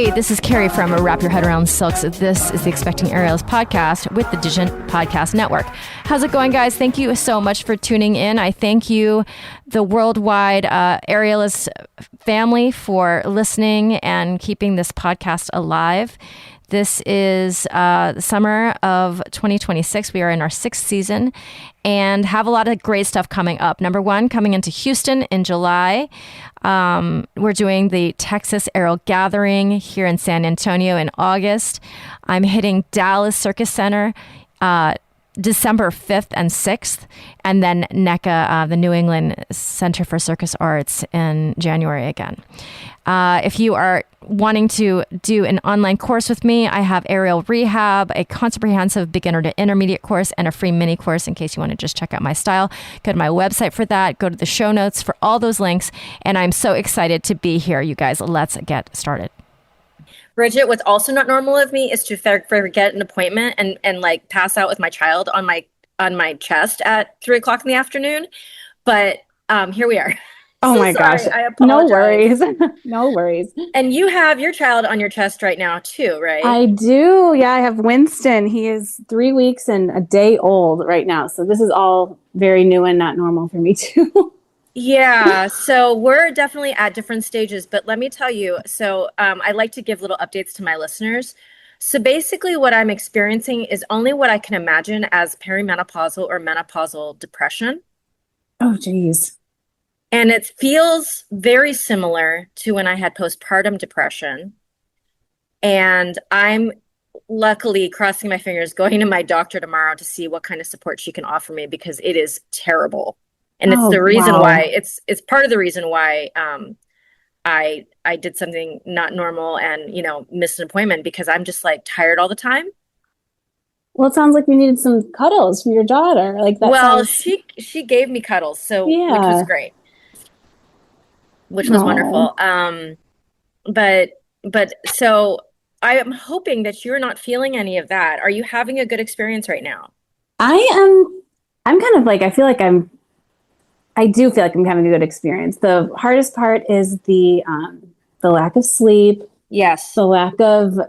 Hey, this is Carrie from Wrap Your Head Around Silks. This is the Expecting Aerialist podcast with the Digent Podcast Network. How's it going, guys? Thank you so much for tuning in. I thank you, the worldwide aerialist family, for listening and keeping this podcast alive. This is the summer of 2026. We are in our 6th season and have a lot of great stuff coming up. Number one, coming into Houston in July. We're doing the Texas Aerial Gathering here in San Antonio in August. I'm hitting Dallas Circus Center December 5th and 6th, and then NECA, the New England Center for Circus Arts, in January again. If you are wanting to do an online course with me, I have Aerial Rehab, a comprehensive beginner to intermediate course, and a free mini course in case you want to just check out my style. Go to my website for that. Go to the show notes for all those links. And I'm so excited to be here, you guys. Let's get started. Bridget, what's also not normal of me is to forget an appointment and like pass out with my child on my chest at 3:00 in the afternoon. But here we are. Oh, so my sorry. gosh. I apologize. No worries. No worries. And you have your child on your chest right now too, right? I do. Yeah, I have Winston. He is 3 weeks and a day old right now. So this is all very new and not normal for me too. Yeah, so we're definitely at different stages, but let me tell you, I like to give little updates to my listeners. So basically what I'm experiencing is only what I can imagine as perimenopausal or menopausal depression. Oh, geez. And it feels very similar to when I had postpartum depression. And I'm luckily, crossing my fingers, going to my doctor tomorrow to see what kind of support she can offer me, because it is terrible. And it's the reason why it's part of the reason why I did something not normal and, missed an appointment, because I'm just like tired all the time. Well, it sounds like you needed some cuddles from your daughter. Like that. Well, she gave me cuddles, so Yeah. which was great. Which was wonderful. But so I am hoping that you're not feeling any of that. Are you having a good experience right now? I'm kind of like, I do feel like I'm having a good experience. The hardest part is the lack of sleep. Yes. The lack of,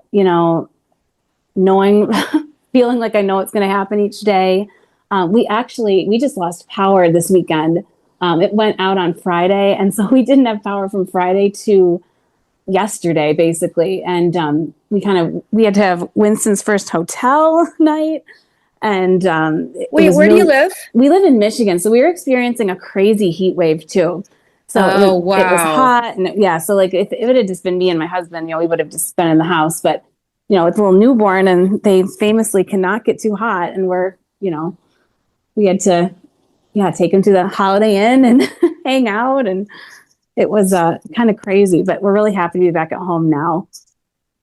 knowing, feeling like I know what's going to happen each day. We just lost power this weekend. It went out on Friday. And so we didn't have power from Friday to yesterday, basically. And we had to have Winston's first hotel night. And wait, where do you live? We live in Michigan. So we were experiencing a crazy heat wave too. So wow. It was hot. And so like if it had just been me and my husband, we would have just been in the house. But, it's a little newborn and they famously cannot get too hot. And we had to take him to the Holiday Inn and hang out. And it was kind of crazy, but we're really happy to be back at home now.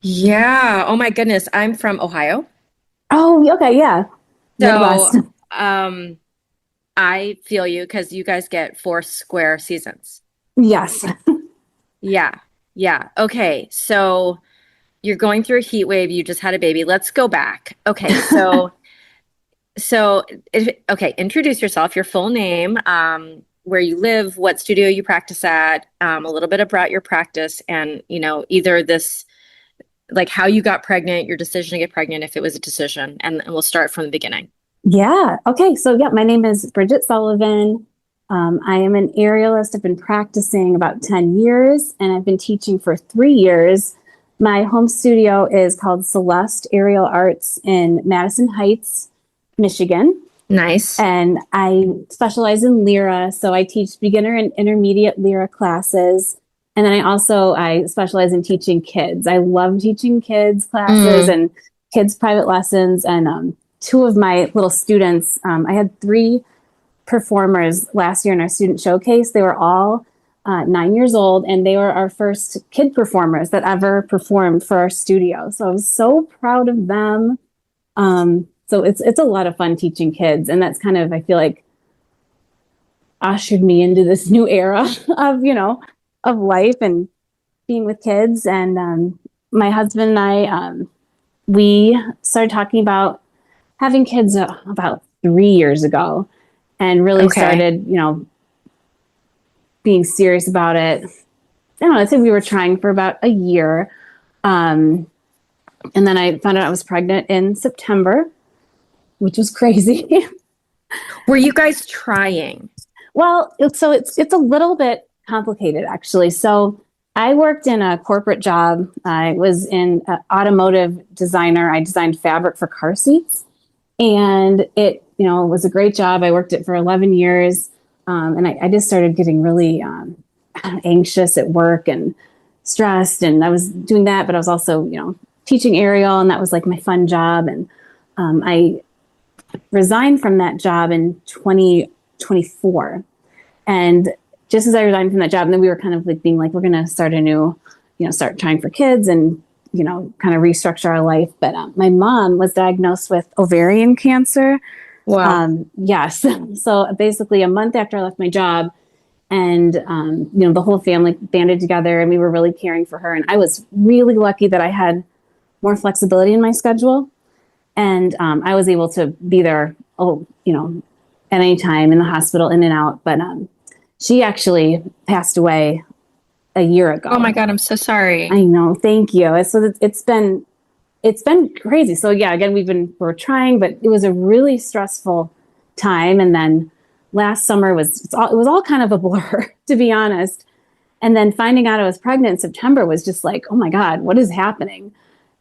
Yeah. Oh my goodness. I'm from Ohio. Oh, okay. Yeah. So, I feel you, because you guys get 4 square seasons. Yes. Yeah. Yeah. Okay. So you're going through a heat wave. You just had a baby. Let's go back. Okay. Introduce yourself, your full name, where you live, what studio you practice at, a little bit about your practice, and, either this, like how you got pregnant, your decision to get pregnant, if it was a decision, and we'll start from the beginning. Yeah. Okay. So my name is Bridget Sullivan. I am an aerialist. I've been practicing about 10 years and I've been teaching for 3 years. My home studio is called Celeste Aerial Arts in Madison Heights, Michigan. Nice. And I specialize in lyra. So I teach beginner and intermediate lyra classes. And then I specialize in teaching kids. I love teaching kids classes and kids private lessons. And 2 of my little students, I had 3 performers last year in our student showcase. They were all 9 years old, and they were our first kid performers that ever performed for our studio. So I was so proud of them. So it's a lot of fun teaching kids, and that's kind of, I feel like, ushered me into this new era of life and being with kids. And my husband and I, we started talking about having kids about 3 years ago, and really started, being serious about it. I don't know, I think we were trying for about a year. And then I found out I was pregnant in September, which was crazy. Were you guys trying? Well, it's a little bit complicated, actually. So I worked in a corporate job. I was in automotive designer. I designed fabric for car seats, and it was a great job. I worked it for 11 years, and I just started getting really anxious at work and stressed. And I was doing that, but I was also teaching aerial, and that was like my fun job. And I resigned from that job in 2024. And just as I resigned from that job, and then we were kind of like being like, we're going to start a new, start trying for kids and, kind of restructure our life. But my mom was diagnosed with ovarian cancer. Wow. Yes. So basically a month after I left my job, and, the whole family banded together, and we were really caring for her. And I was really lucky that I had more flexibility in my schedule. And I was able to be there, at any time in the hospital, in and out. But she actually passed away a year ago. Oh my God, I'm so sorry. I know. Thank you. So it's been crazy. So yeah, again, we're trying, but it was a really stressful time. And then last summer it was all kind of a blur, to be honest. And then finding out I was pregnant in September was just like, oh my God, what is happening?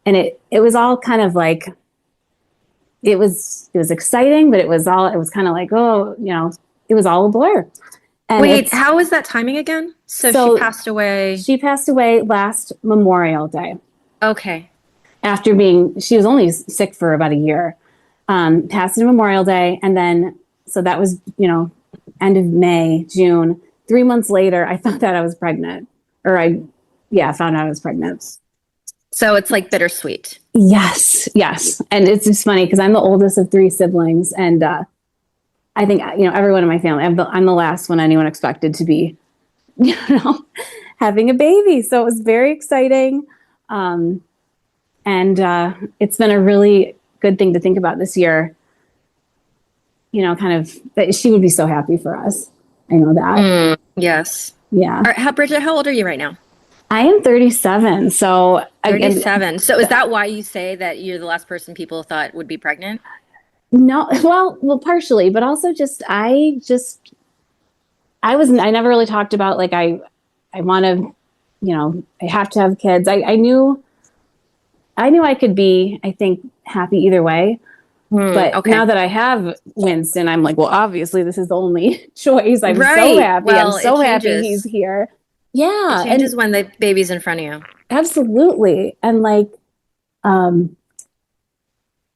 And it was all kind of like, it was exciting, but it was kind of like, oh, it was all a blur. And wait, how was that timing again? So she passed away. She passed away last Memorial Day. Okay. After she was only sick for about a year. Passed on Memorial Day. And then, so that was, end of May, June. 3 months later, I found out I was pregnant. Found out I was pregnant. So it's like bittersweet. Yes. And it's just funny because I'm the oldest of 3 siblings. And I think, everyone in my family, I'm the last one anyone expected to be, having a baby. So it was very exciting. And it's been a really good thing to think about this year, kind of that she would be so happy for us. I know that. Yes. Yeah. All right, Bridget, how old are you right now? I am 37. So 37. So is that why you say that you're the last person people thought would be pregnant? No, well, partially, but also I never really talked about like, I want to, I have to have kids. I knew I could be, I think, happy either way. But now that I have Winston, I'm like, well, obviously this is the only choice. I'm so happy. Well, I'm so happy he's here. Yeah. It changes when the baby's in front of you. Absolutely. And like, and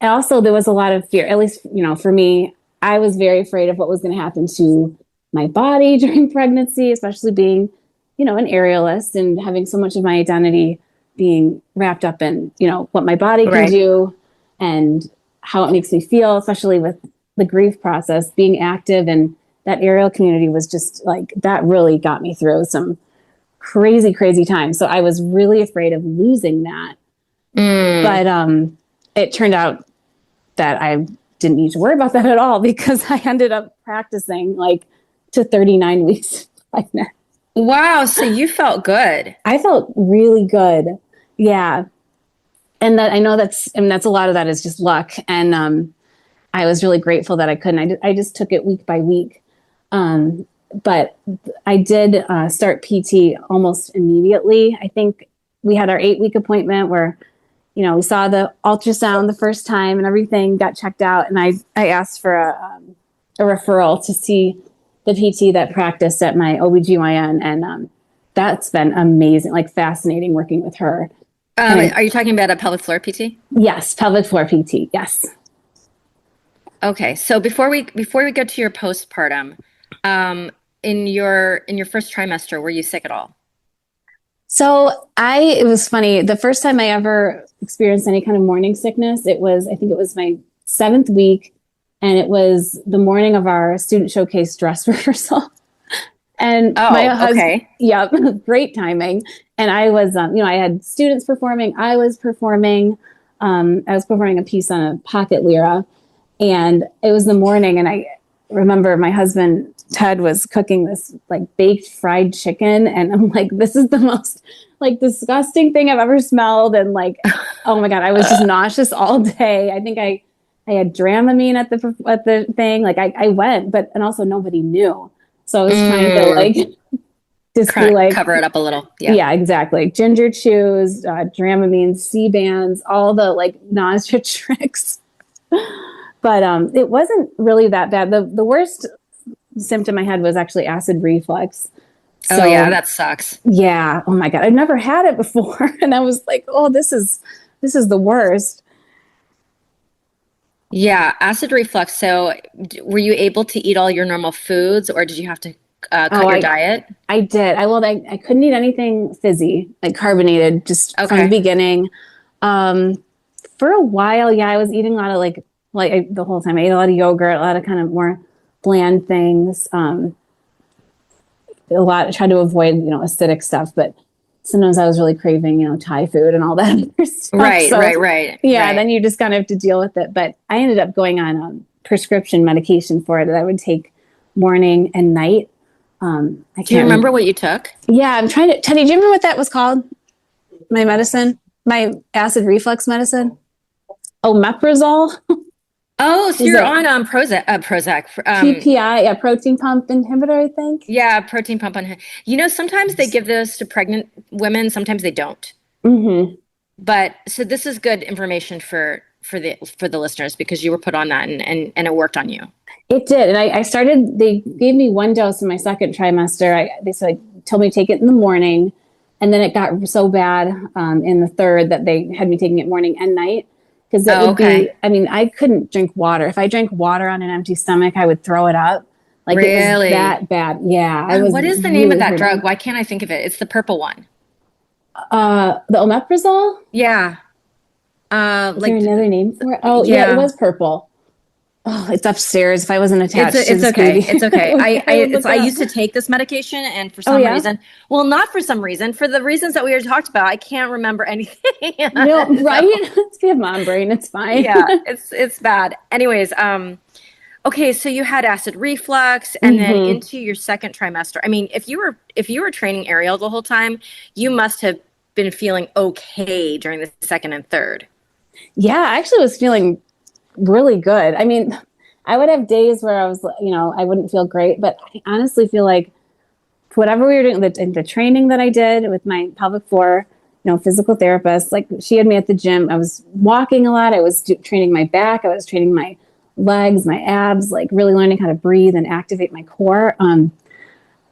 also there was a lot of fear, at least, for me, I was very afraid of what was going to happen to my body during pregnancy, especially being, an aerialist and having so much of my identity being wrapped up in, what my body can do and how it makes me feel, especially with the grief process. Being active in that aerial community was just like, that really got me through some crazy, crazy times. So I was really afraid of losing that. But it turned out that I didn't need to worry about that at all because I ended up practicing like to 39 weeks pregnant. Wow. So you felt good. I felt really good. Yeah. And that I know that's a lot of that is just luck. And I was really grateful that I couldn't. I just took it week by week. But I did start PT almost immediately. I think we had our 8-week appointment where, we saw the ultrasound the first time and everything got checked out. And I asked for a referral to see the PT that practiced at my OBGYN. And that's been amazing, like fascinating working with her. Are you talking about a pelvic floor PT? Yes, pelvic floor PT. Yes. Okay. So before we go to your postpartum, in your first trimester, were you sick at all? So it was funny. The first time I ever experienced any kind of morning sickness, I think it was my 7th week, and it was the morning of our student showcase dress rehearsal. And my husband, okay. Yeah, great timing. And I was, I had students performing. I was performing a piece on a pocket lyra, and it was the morning. And I remember my husband, Ted, was cooking this like baked fried chicken. And I'm like, this is the most like disgusting thing I've ever smelled. And like, oh my God, I was just nauseous all day. I think I had Dramamine at the thing. Like I went, and also nobody knew. So I was trying to like just be like, cover it up a little. Yeah, exactly. Ginger chews, Dramamine, C-bands, all the like nausea tricks. But it wasn't really that bad. The worst symptom I had was actually acid reflux. So, oh yeah, that sucks. Yeah. Oh my God. I've never had it before. And I was like, oh, this is the worst. Yeah, acid reflux. So were you able to eat all your normal foods, or did you have to cut your diet? I did. I couldn't eat anything fizzy, like carbonated, just from the beginning. For a while, yeah, I was eating a lot of the whole time. I ate a lot of yogurt, a lot of kind of more bland things. I tried to avoid, acidic stuff, but sometimes I was really craving, Thai food and all that other stuff. Right. Yeah, then you just kind of have to deal with it. But I ended up going on prescription medication for it that I would take morning and night. Do you remember what you took? Yeah, I'm trying to. Teddy, do you remember what that was called? My medicine, my acid reflux medicine. Omeprazole. Oh, so you're on Prozac. PPI, protein pump inhibitor, I think. Yeah, protein pump inhibitor. Sometimes they give those to pregnant women. Sometimes they don't. Mm-hmm. But so this is good information for the listeners, because you were put on that and it worked on you. It did. And I started, they gave me one dose in my second trimester. They told me to take it in the morning. And then it got so bad in the third that they had me taking it morning and night. Because I couldn't drink water. If I drank water on an empty stomach, I would throw it up. Like really? It was that bad. Yeah. What is the name of that drug? Why can't I think of it? It's the purple one. The omeprazole? Yeah. Is there another name for it? Oh, yeah, it was purple. Oh, it's upstairs. If I wasn't attached, it's okay. It's okay. I used to take this medication, and for some reason, well, not for some reason, for the reasons that we already talked about, I can't remember anything. No, right? It's your mom brain. It's fine. Yeah, it's bad. Anyways, okay, so you had acid reflux, and then into your second trimester. I mean, if you were training Ariel the whole time, you must have been feeling okay during the second and third. Yeah, I actually was feeling really good. I mean, I would have days where I was, I wouldn't feel great, but I honestly feel like whatever we were doing, the training that I did with my pelvic floor, physical therapist, like she had me at the gym. I was walking a lot. I was training my back. I was training my legs, my abs, like really learning how to breathe and activate my core.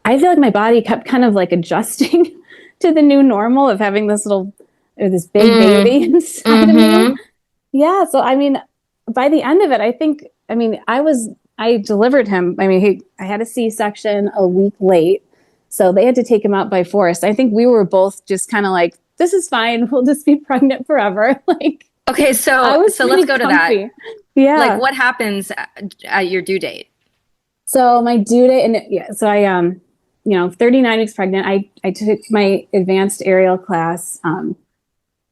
I feel like my body kept kind of like adjusting to the new normal of having this big baby inside of me. Yeah. So, I mean, by the end of it, I delivered him. I mean, I had a C-section a week late, so they had to take him out by force. I think we were both just kind of like, this is fine. We'll just be pregnant forever. Like, okay. So let's go to that. Yeah. Like, what happens at your due date? So my due date, I 39 weeks pregnant. I took my advanced aerial class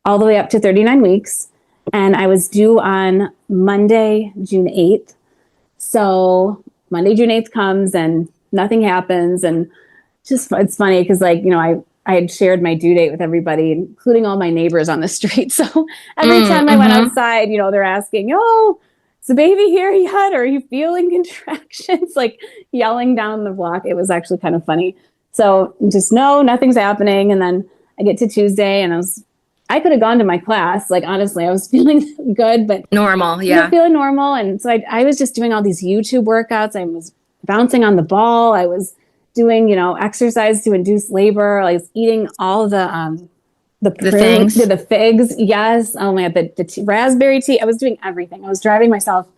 all the way up to 39 weeks. And I was due on Monday, June 8th. So Monday, June 8th comes and nothing happens. And it's funny because I had shared my due date with everybody, including all my neighbors on the street. So every time I went outside, they're asking, oh, is the baby here yet? Or are you feeling contractions? Like yelling down the block. It was actually kind of funny. So just no, nothing's happening. And then I get to Tuesday and I could have gone to my class. Like, honestly, I was feeling good, but normal. Yeah. Feeling normal. And so I was just doing all these YouTube workouts. I was bouncing on the ball. I was doing, exercise to induce labor. I was eating all the things, the figs. Yes. Oh my God. The raspberry tea. I was doing everything. I was driving myself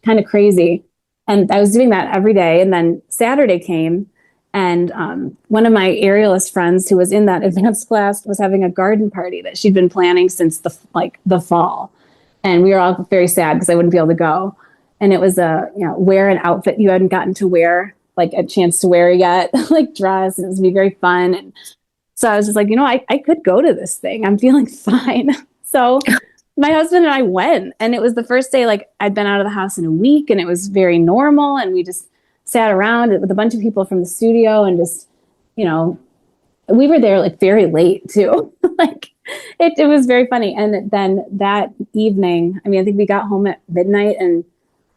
kind of crazy. And I was doing that every day. And then Saturday came. And one of my aerialist friends who was in that advanced class was having a garden party that she'd been planning since the fall. And we were all very sad because I wouldn't be able to go. And it was wear an outfit you hadn't gotten to wear, like a chance to wear yet, like dress. And it was going to be very fun. And so I was just like, I could go to this thing. I'm feeling fine. So my husband and I went. And it was the first day, like I'd been out of the house in a week and it was very normal. And we just sat around with a bunch of people from the studio and just, we were there like very late too. Like it was very funny. And then that evening, I mean, I think we got home at midnight, and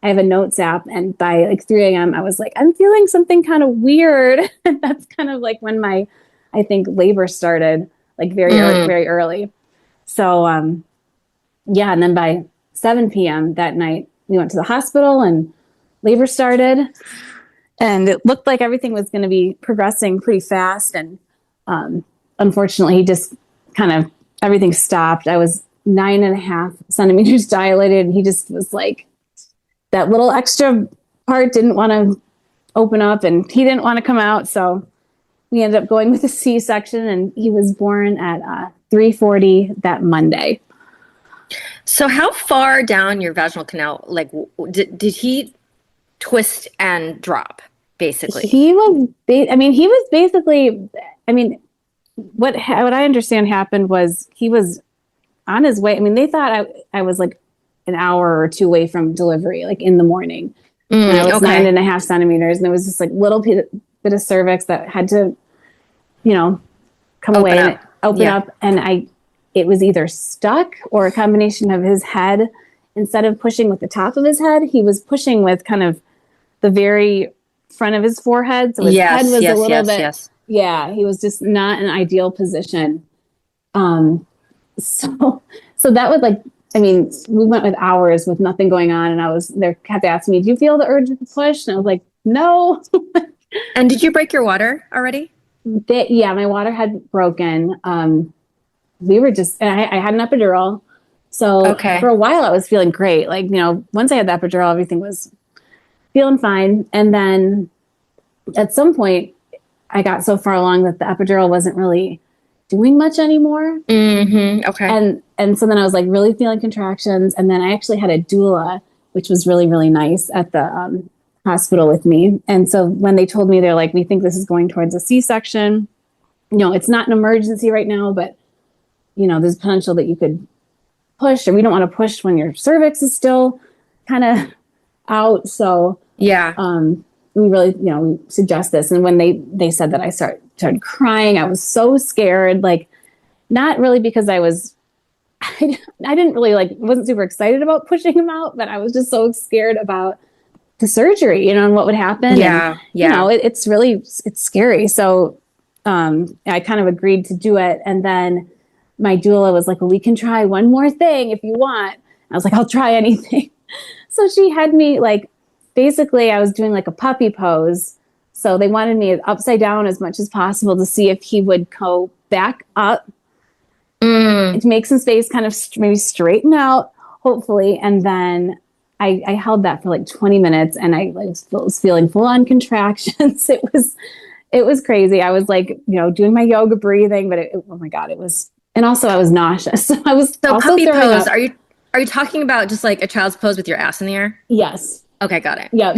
I have a notes app, and by like 3 a.m. I was like, I'm feeling something kind of weird. And that's kind of like when I think labor started, like very early. So, yeah. And then by 7 p.m. that night, we went to the hospital and labor started, and it looked like everything was going to be progressing pretty fast. And, unfortunately, just kind of everything stopped. I was 9.5 centimeters dilated, and he just was like, that little extra part didn't want to open up, and he didn't want to come out. So we ended up going with a C-section, and he was born at 3:40 that Monday. So how far down your vaginal canal, like, did he twist and drop, basically? He was basically, I mean, what I understand happened was he was on his way. I mean, they thought I was like an hour or two away from delivery, like in the morning. And I was 9.5 centimeters, and there was this like little bit of cervix that had to, come away and open up. And it was either stuck or a combination of his head. Instead of pushing with the top of his head, he was pushing with kind of the very front of his forehead. So his head was a little bit, he was just not an ideal position. So that was like, I mean, we went with hours with nothing going on, and they kept asking me, do you feel the urge to push? And I was like, no. And did you break your water already? My water had broken. We were just, and I had an epidural. So for a while I was feeling great. Like, once I had the epidural, everything was feeling fine. And then at some point I got so far along that the epidural wasn't really doing much anymore. Mm-hmm. Okay. And so then I was like really feeling contractions. And then I actually had a doula, which was really, really nice, at the hospital with me. And so when they told me, they're like, we think this is going towards a C-section. It's not an emergency right now, but there's potential that you could push, or we don't want to push when your cervix is still kind of out. So we really, we suggest this. And when they said that, I started crying. I was so scared, like, not really because I didn't really wasn't super excited about pushing him out, but I was just so scared about the surgery, and what would happen. And, it's scary. So, I kind of agreed to do it. And then my doula was like, well, we can try one more thing if you want. I was like, I'll try anything. So she had me basically I was doing like a puppy pose. So they wanted me upside down as much as possible to see if he would go back up to make some space, kind of maybe straighten out, hopefully. And then I held that for like 20 minutes, and I was feeling full on contractions. It was crazy. I was doing my yoga breathing, but oh my God, it was. And also I was nauseous. I was so puppy pose. Up. Are you talking about just like a child's pose with your ass in the air? Yes. Okay, got it. Yeah.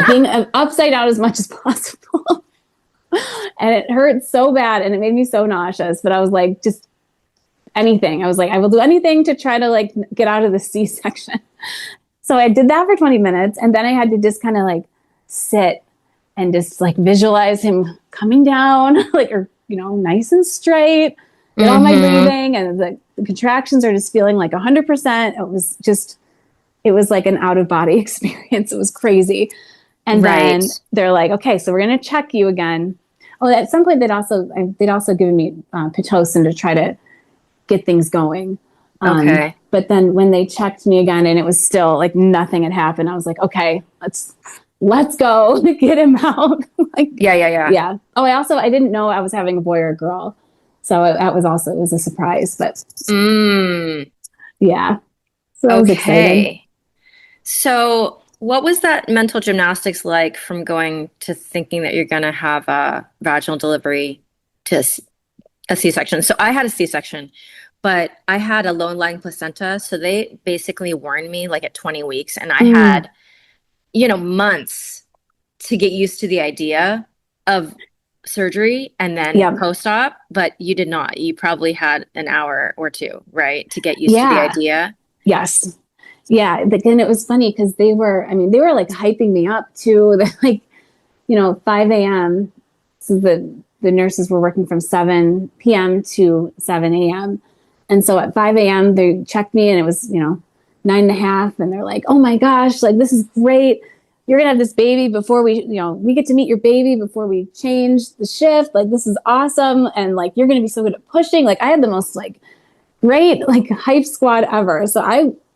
Being upside down as much as possible. And it hurt so bad, and it made me so nauseous, but I was like, just anything. I was like, I will do anything to try to get out of the C-section. So I did that for 20 minutes, and then I had to just kind of sit and just visualize him coming down, nice and straight. Get all my breathing, and the contractions are just feeling 100%. It was like an out of body experience. It was crazy. And then they're like, okay, so we're going to check you again. Oh, at some point they'd also given me Pitocin to try to get things going. But then when they checked me again, and it was still nothing had happened, I was like, okay, let's go to get him out. Yeah. Oh, I didn't know I was having a boy or a girl. So it was a surprise, but yeah. So that was exciting. So what was that mental gymnastics like from going to thinking that you're going to have a vaginal delivery to a C-section? So I had a C-section, but I had a low-lying placenta. So they basically warned me at 20 weeks, and I had, months to get used to the idea of surgery and then post-op, but you did not. You probably had an hour or two, right, to get used to the idea. Yes. Yeah. But then it was funny because they were hyping me up too. 5 a.m. So the the nurses were working from 7 p.m. to 7 a.m. And so at 5 a.m., they checked me and it was, 9.5. And they're like, oh my gosh, like, this is great. You're going to have this baby before we get to meet your baby before we change the shift. Like, this is awesome. And like, you're going to be so good at pushing. Like, I had the most like great, like hype squad ever. So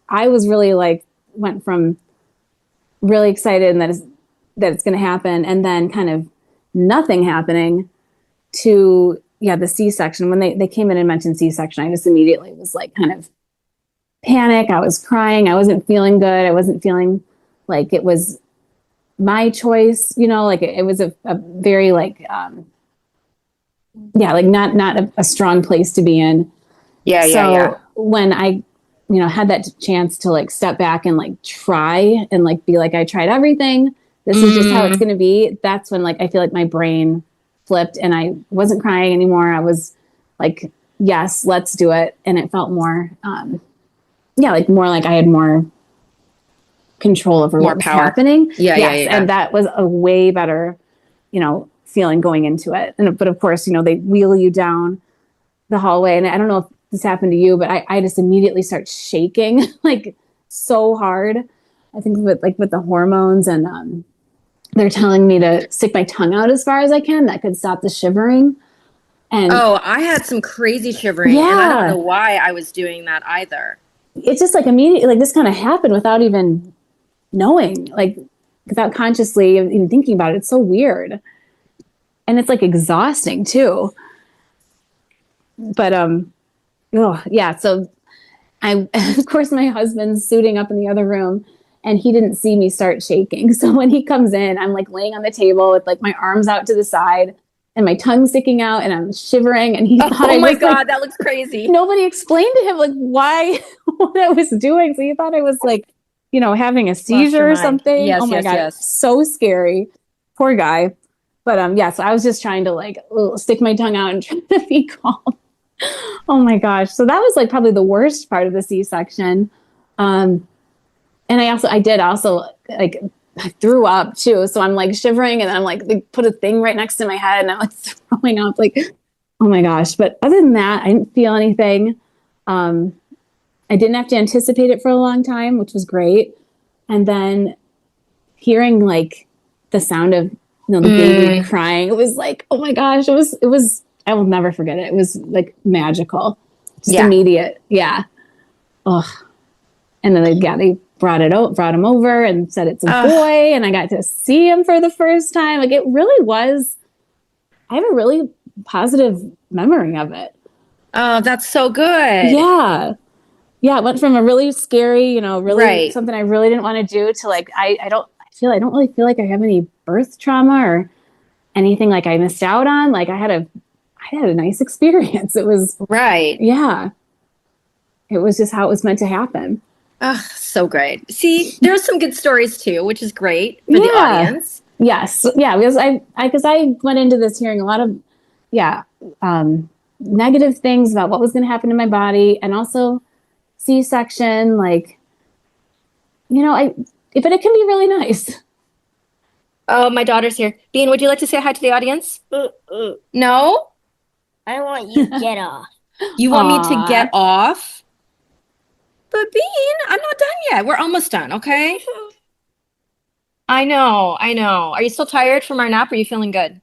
I was really like, went from really excited and that it's going to happen. And then kind of nothing happening to, the C-section. When they came in and mentioned C-section, I just immediately was like kind of panic. I was crying. I wasn't feeling good. I wasn't feeling like it was my choice, like it was a very like, like not a strong place to be in. So when I, had that chance to like step back and like try and like be like, I tried everything. This is just how it's going to be. That's when like, I feel like my brain flipped and I wasn't crying anymore. I was like, yes, let's do it. And it felt more, more like I had more control over what was happening. And that was a way better, feeling going into it. But of course, they wheel you down the hallway. And I don't know if this happened to you, but I just immediately start shaking like so hard. I think with the hormones and they're telling me to stick my tongue out as far as I can. That could stop the shivering. And I had some crazy shivering and I don't know why I was doing that either. It's just like immediately, like this kind of happened without even knowing, like without consciously even thinking about it. It's so weird. And it's like exhausting too. But, so of course my husband's suiting up in the other room and he didn't see me start shaking. So when he comes in, I'm like laying on the table with like my arms out to the side and my tongue sticking out and I'm shivering. And he thought, oh my God, that looks crazy. Nobody explained to him like why, what I was doing. So he thought I was like, having a seizure or something. Yes, oh my God. Yes. So scary. Poor guy. But so I was just trying to like stick my tongue out and try to be calm. Oh my gosh. So that was like probably the worst part of the C-section. And I did also like I threw up too. So I'm like shivering and I'm like, they put a thing right next to my head and I'm like throwing up like, oh my gosh. But other than that, I didn't feel anything. I didn't have to anticipate it for a long time, which was great. And then hearing like the sound of the baby crying, it was like, oh my gosh, it was, I will never forget it. It was like magical, just immediate. Yeah. Oh, and then they brought him over and said it's a boy and I got to see him for the first time. Like it really was, I have a really positive memory of it. Oh, that's so good. Yeah. Yeah. It went from a really scary, really something I really didn't want to do to like, I don't really feel like I have any birth trauma or anything like I missed out on. Like I had a nice experience. It was yeah. It was just how it was meant to happen. Oh, so great. See, there's some good stories too, which is great for the audience. Yes. Yeah. Because I went into this hearing a lot of, negative things about what was going to happen to my body and also C-section, like, but it can be really nice. Oh, my daughter's here. Bean, would you like to say hi to the audience? No? I want you to get off. You want me to get off? But Bean, I'm not done yet. We're almost done, okay? I know. Are you still tired from our nap? Or are you feeling good?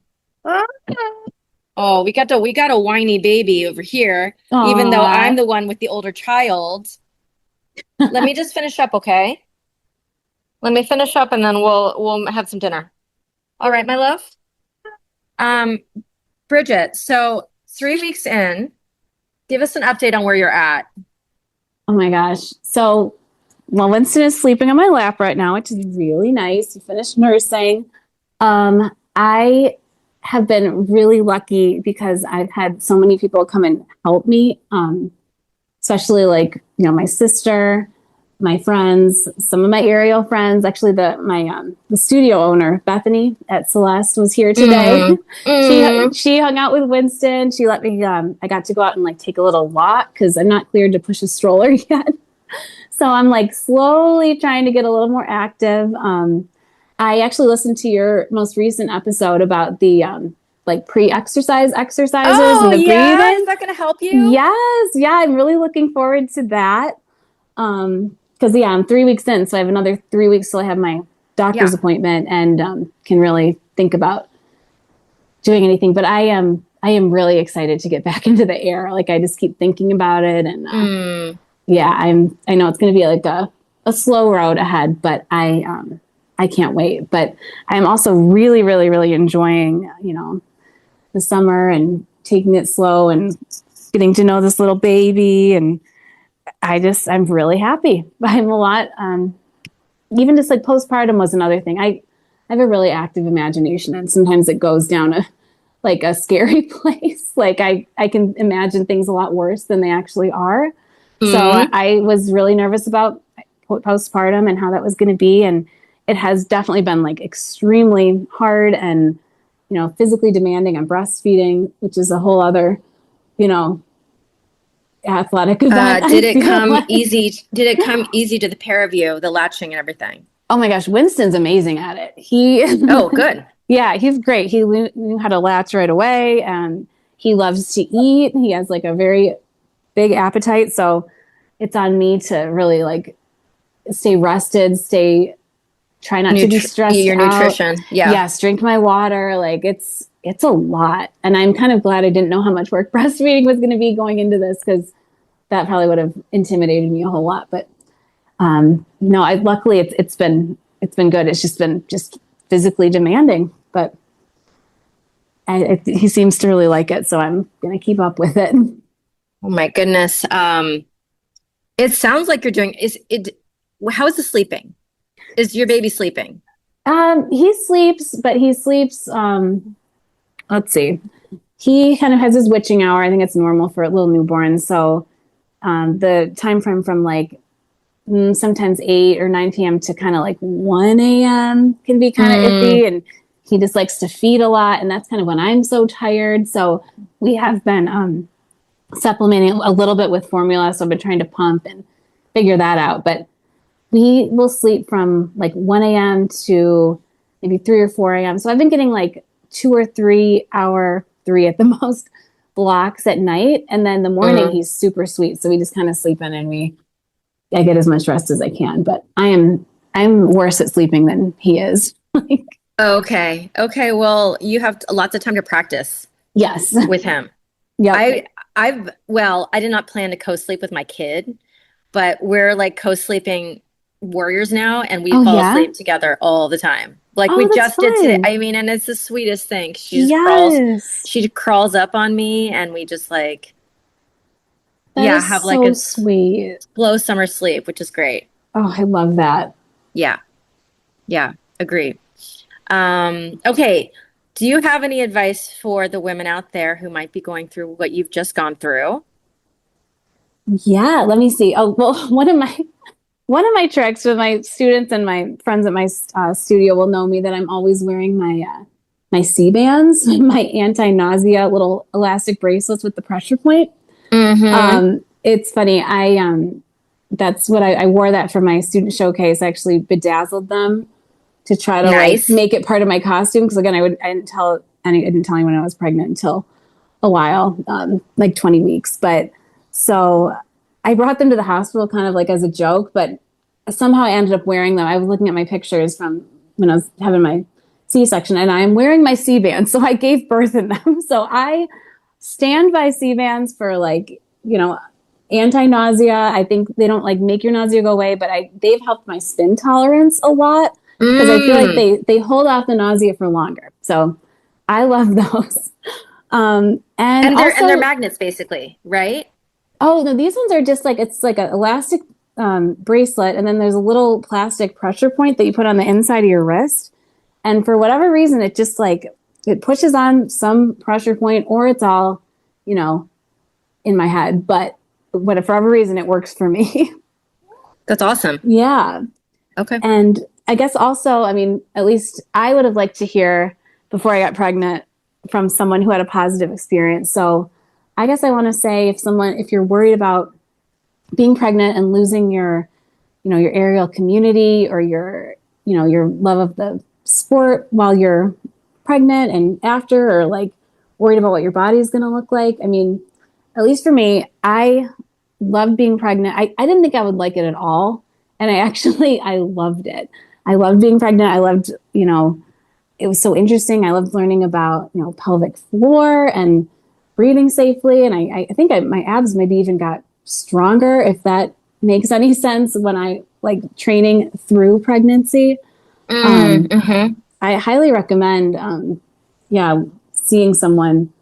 Oh, we got a whiny baby over here, even though I'm the one with the older child. Let me just finish up, okay? Let me finish up and then we'll have some dinner. All right, my love. Bridget, so 3 weeks in, give us an update on where you're at. Oh my gosh. So, Winston is sleeping on my lap right now, which is really nice. He finished nursing. I have been really lucky because I've had so many people come and help me, especially like, my sister, my friends, some of my aerial friends. Actually, the studio owner, Bethany at Celeste, was here today. She hung out with Winston. She let me, I got to go out and like take a little walk because I'm not cleared to push a stroller yet. So I'm like slowly trying to get a little more active. I actually listened to your most recent episode about the like pre-exercise exercises Oh, and the yeah. breathing. Is that going to help you? Yes. Yeah. I'm really looking forward to that. Cause yeah, I'm 3 weeks in, so I have another 3 weeks till I have my doctor's appointment and, can really think about doing anything, but I am really excited to get back into the air. Like I just keep thinking about it and, yeah, I know it's going to be like a slow road ahead, but I can't wait. But I'm also really, really, really enjoying, the summer and taking it slow and getting to know this little baby. And I'm really happy. I'm a lot, even just like postpartum was another thing. I have a really active imagination and sometimes it goes down a scary place. Like I can imagine things a lot worse than they actually are. So I was really nervous about postpartum and how that was going to be. And it has definitely been like extremely hard and, physically demanding. I'm breastfeeding, which is a whole other, athletic event. Did it come easy? Did it come easy to the pair of you, the latching and everything? Oh my gosh, Winston's amazing at it. Oh, good. Yeah, he's great. He knew how to latch right away and he loves to eat. He has like a very big appetite. So it's on me to really like stay rested, try not to be stressed your out. Nutrition. Yeah. Yes, drink my water. Like it's a lot. And I'm kind of glad I didn't know how much work breastfeeding was going to be going into this because that probably would have intimidated me a whole lot. But no, luckily it's been good. It's just been physically demanding, but he seems to really like it. So I'm going to keep up with it. Oh my goodness. It sounds like you're doing, how is the sleeping? Is your baby sleeping? He sleeps, but he sleeps, let's see. He kind of has his witching hour. I think it's normal for a little newborn. So, the time frame from like sometimes 8 or 9 p.m. to kind of like 1 a.m. can be kind of iffy. And he just likes to feed a lot. And that's kind of when I'm so tired. So we have been supplementing a little bit with formula. So I've been trying to pump and figure that out. But we will sleep from like 1 a.m. to maybe 3 or 4 a.m. So I've been getting like 2 or 3 hour, 3 at the most, blocks at night. And then the morning he's super sweet. So we just kind of sleep in and I get as much rest as I can. But I'm worse at sleeping than he is. Okay. Well, you have lots of time to practice. Yes. With him. Yeah. I did not plan to co-sleep with my kid, but we're like co-sleeping warriors now, and we fall asleep together all the time. Like we just did today. I mean, and it's the sweetest thing. She just crawls up on me, and we just like, have like a sweet slow summer sleep, which is great. Oh, I love that. Yeah, agree. Okay. Do you have any advice for the women out there who might be going through what you've just gone through? Yeah, let me see. Oh, well, one of my tricks with my students and my friends at my studio will know me that I'm always wearing my C-bands, my anti-nausea little elastic bracelets with the pressure point. It's funny. That's what I wore that for my student showcase. I actually bedazzled them to try to like make it part of my costume. Cause again, I didn't tell anyone I was pregnant until a while, like 20 weeks. But so I brought them to the hospital kind of like as a joke, but somehow I ended up wearing them. I was looking at my pictures from when I was having my C-section and I'm wearing my C-bands. So I gave birth in them. So I stand by C-bands for like, anti-nausea. I think they don't like make your nausea go away, but they've helped my spin tolerance a lot because I feel like they hold off the nausea for longer. So I love those. And they're magnets basically, right? Oh, no, these ones are just like, it's like an elastic bracelet. And then there's a little plastic pressure point that you put on the inside of your wrist. And for whatever reason, it just like, it pushes on some pressure point or it's all, in my head. But for whatever reason, it works for me. That's awesome. Yeah. Okay. And I guess also, I mean, at least I would have liked to hear before I got pregnant from someone who had a positive experience. So I guess I want to say if you're worried about being pregnant and losing your aerial community or your love of the sport while you're pregnant and after, or like worried about what your body is going to look like. I mean, at least for me, I loved being pregnant. I didn't think I would like it at all. And I loved it. I loved being pregnant. I loved, it was so interesting. I loved learning about, pelvic floor and breathing safely. And I think my abs maybe even got stronger, if that makes any sense, when I like training through pregnancy. Mm-hmm. I highly recommend, seeing someone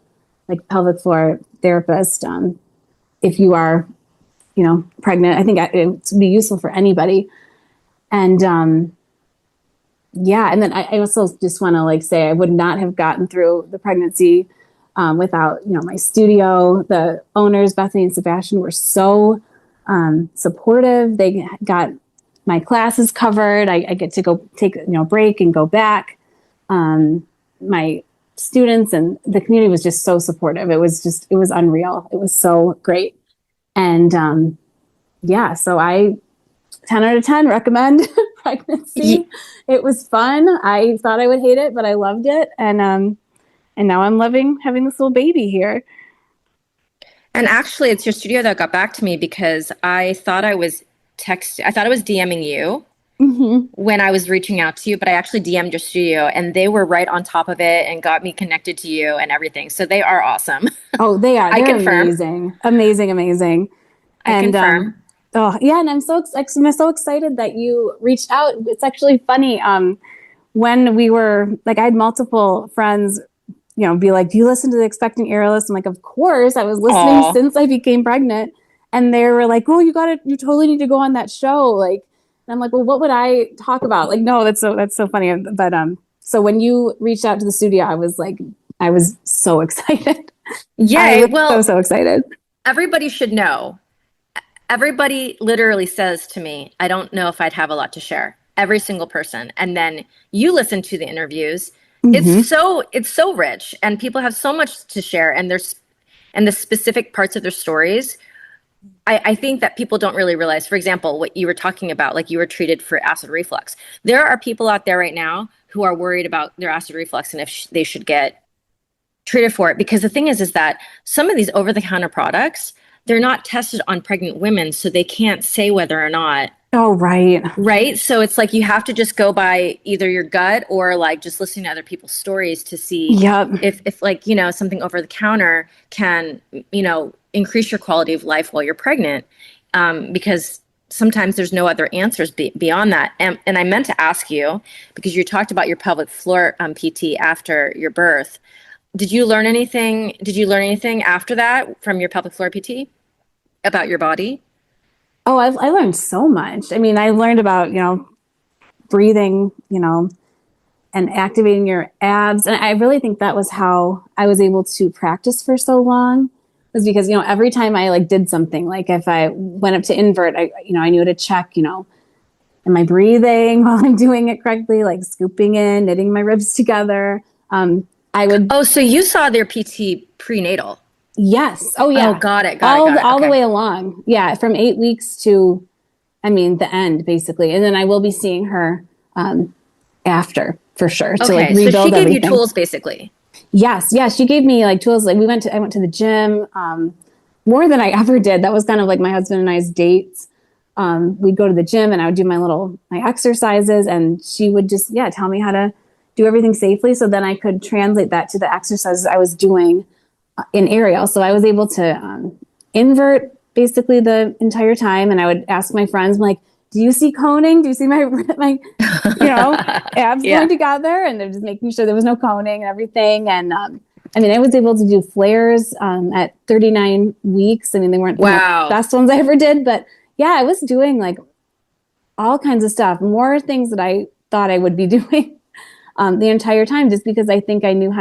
like pelvic floor therapist, if you are, pregnant. I think it would be useful for anybody. And, and then I also just want to like say I would not have gotten through the pregnancy without, my studio. The owners, Bethany and Sebastian, were so supportive. They got my classes covered. I get to go take break and go back. My students and the community was just so supportive. It was unreal. It was so great. And so I 10 out of 10 recommend pregnancy. It was fun. I thought I would hate it, but I loved it. And now I'm loving having this little baby here. And actually, it's your studio that got back to me because I thought I was DMing you when I was reaching out to you, but I actually DM'd your studio and they were right on top of it and got me connected to you and everything. So they are awesome. Oh, they are. I They're confirm. Amazing. I confirm. And I'm so excited that you reached out. It's actually funny. When we were like, I had multiple friends, be like, do you listen to the Expecting Aerialist? I'm like, of course. I was listening since I became pregnant. And they were like, oh, you totally need to go on that show. Like, and I'm like, well, what would I talk about? Like, no, that's so funny. But, so when you reached out to the studio, I was so excited. Yeah. So excited. Everybody should know. Everybody literally says to me, I don't know if I'd have a lot to share. Every single person. And then you listen to the interviews. Mm-hmm. It's so rich and people have so much to share and the specific parts of their stories. I think that people don't really realize, for example, what you were talking about, like you were treated for acid reflux. There are people out there right now who are worried about their acid reflux and if they should get treated for it. Because the thing is that some of these over-the-counter products, they're not tested on pregnant women, so they can't say whether or not. Oh, right. Right. So it's like you have to just go by either your gut or like just listening to other people's stories to see if like, something over the counter can, increase your quality of life while you're pregnant. Because sometimes there's no other answers beyond that. And I meant to ask you, because you talked about your pelvic floor PT after your birth. Did you learn anything after that from your pelvic floor PT about your body? Oh, I learned so much. I mean, I learned about, breathing, and activating your abs. And I really think that was how I was able to practice for so long, was because, every time I like did something, like if I went up to invert, I knew to check, am I breathing while I'm doing it correctly? Like scooping in, knitting my ribs together. I would. Oh, so you saw their PT prenatal? Yes. Oh, yeah. Oh, got it. All the way along. Yeah. From 8 weeks to, the end, basically. And then I will be seeing her after, for sure. Okay. To like rebuild so she gave everything. you tools, basically. Yes. Yeah. She gave me like tools. Like I went to the gym more than I ever did. That was kind of like my husband and I's dates. We'd go to the gym and I would do my exercises, and she would just, tell me how to do everything safely. So then I could translate that to the exercises I was doing in aerial. So I was able to invert basically the entire time. And I would ask my friends, I'm like, do you see coning? Do you see my abs going together? And they're just making sure there was no coning and everything. And I was able to do flares at 39 weeks. They weren't the best ones I ever did, but I was doing like all kinds of stuff, more things that I thought I would be doing the entire time, just because I think I knew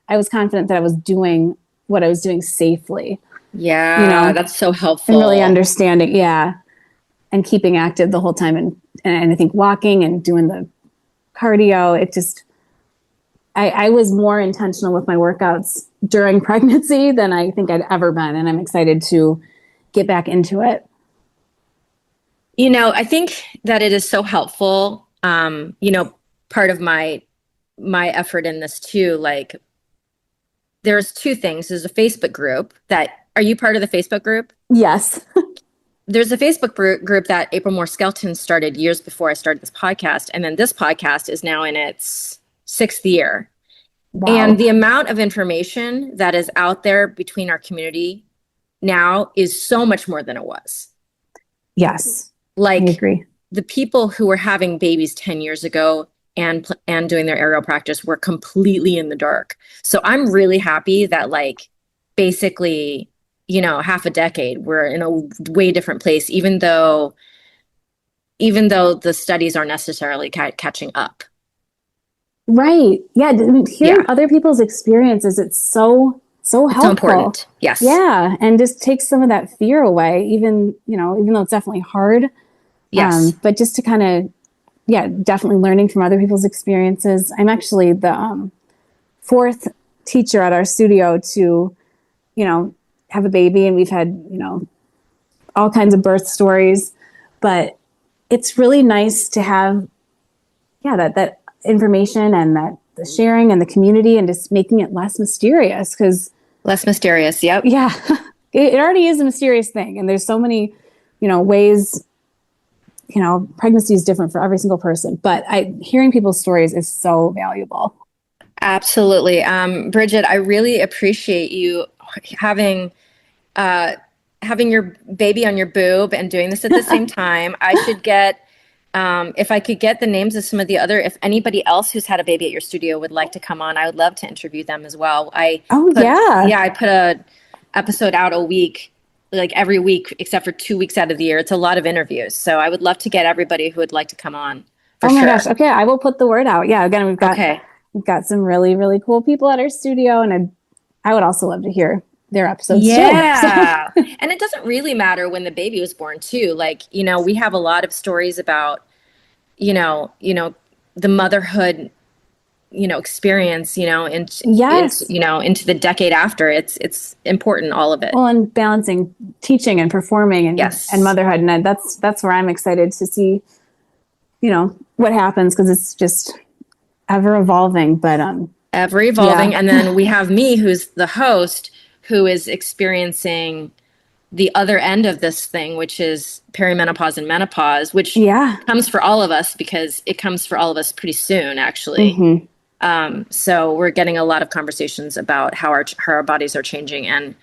I was confident that I was doing what I was doing safely. Yeah, that's so helpful. And really understanding, and keeping active the whole time. And I think walking and doing the cardio, it just, I was more intentional with my workouts during pregnancy than I think I'd ever been. And I'm excited to get back into it. I think that it is so helpful. Part of my my effort in this too. Like, there's two things. There's a Facebook group are you part of the Facebook group? Yes. There's a Facebook group that April Moore Skelton started years before I started this podcast. And then this podcast is now in its 6th year. Wow. And the amount of information that is out there between our community now is so much more than it was. Yes. Like, I agree. The people who were having babies 10 years ago and doing their aerial practice were completely in the dark. So I'm really happy that, like, basically, half a decade, we're in a way different place, even though the studies aren't necessarily catching up. Right. Yeah. Hearing other people's experiences, it's so helpful. So important. Yes. Yeah. And just takes some of that fear away, even though it's definitely hard. Yes. But just to kind of, definitely learning from other people's experiences. I'm actually the 4th teacher at our studio to, have a baby, and we've had, all kinds of birth stories, but it's really nice to have, that information and that the sharing and the community, and just making it less mysterious. Less mysterious. Yep. Yeah. It already is a mysterious thing. And there's so many, ways, pregnancy is different for every single person, but hearing people's stories is so valuable. Absolutely. Bridget, I really appreciate you having your baby on your boob and doing this at the same time. I should get, if I could get the names of some of the other, if anybody else who's had a baby at your studio would like to come on, I would love to interview them as well. I put a episode out a week, like every week, except for 2 weeks out of the year. It's a lot of interviews. So I would love to get everybody who would like to come on. For my sure. gosh. Okay. I will put the word out. Yeah. Again, we've got some really, really cool people at our studio, and I would also love to hear their episodes too. Yeah. And it doesn't really matter when the baby was born too. Like, we have a lot of stories about, the motherhood, experience, into the decade after. It's important, all of it. Well, and balancing teaching and performing and motherhood. And that's where I'm excited to see, what happens, because it's just ever evolving, but ever evolving. And then we have me, who's the host, who is experiencing the other end of this thing, which is perimenopause and menopause, which comes for all of us, because it comes for all of us pretty soon, actually. Mm-hmm. So we're getting a lot of conversations about how our bodies are changing, and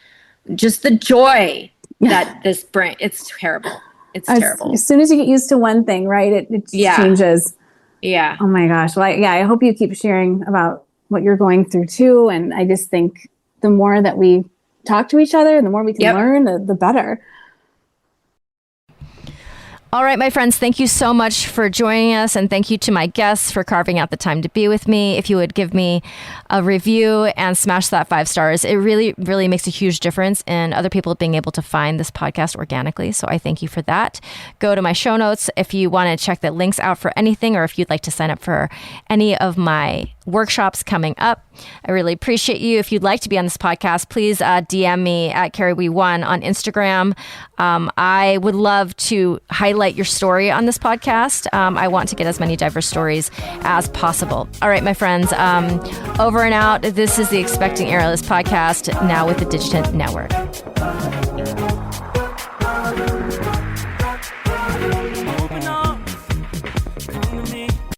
just the joy that this brings. It's terrible. It's terrible. As soon as you get used to one thing, right, it changes. Yeah. Oh my gosh. Well, I hope you keep sharing about what you're going through too. And I just think the more that we talk to each other, the more we can learn, the better. All right, my friends, thank you so much for joining us, and thank you to my guests for carving out the time to be with me. If you would give me a review and smash that 5 stars, it really, really makes a huge difference in other people being able to find this podcast organically. So I thank you for that. Go to my show notes if you want to check the links out for anything, or if you'd like to sign up for any of my workshops coming up. I really appreciate you. If you'd like to be on this podcast, please DM me at CarrieWee1 on Instagram. I would love to highlight your story on this podcast. I want to get as many diverse stories as possible. All right, my friends, over and out. This is the Expecting Airless podcast, now with the Digit Network.